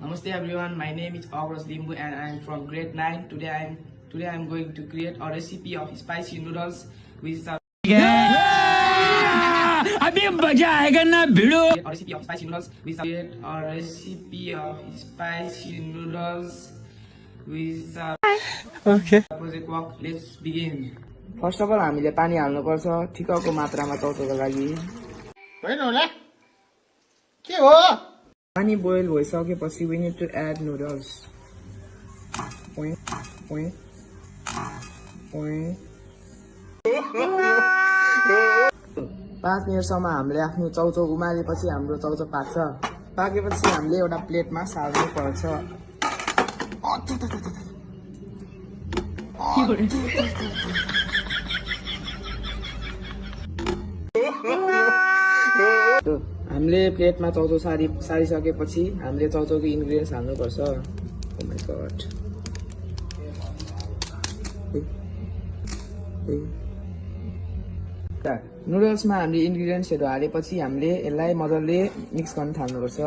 Namaste everyone, my name is August Limbu and I am from grade 9. Today I am going to create a recipe of spicy noodles which are अभी मजा आएगा ना भिड़ो a recipe of spicy noodles which are create a recipe of spicy noodles which are project work. Let's begin. First of all हामीले पानी हाल्नु पर्छ ठिकको मात्रामा चौचोको लागि होइन होला के हो पानी बोइल भइसकेपछि we need to add noodles. Point. 5 मिनेटसम्म हामीले आफ्नो चौचो उमालेपछि हाम्रो चौचो पाक्छ पाकेपछि हामीले एउटा प्लेटमा सार्नु पर्छ हामीले प्लेटमा चौचो सारिसकेपछि हामीले चौचोको इन्ग्रेडियन्ट्स हाल्नु पर्छ ओ माय गॉड नुडल्समा हामीले इन्ग्रेडियन्ट्सहरू हालेपछि हामीले यसलाई मजाले मिक्स गर्न थाल्नुपर्छ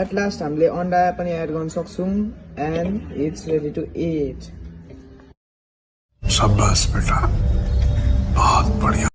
एट लास्ट हामीले अन्डा पनि एड गर्न सक्छौं and it's ready to it शाबाश बेटा बहुत बढ़िया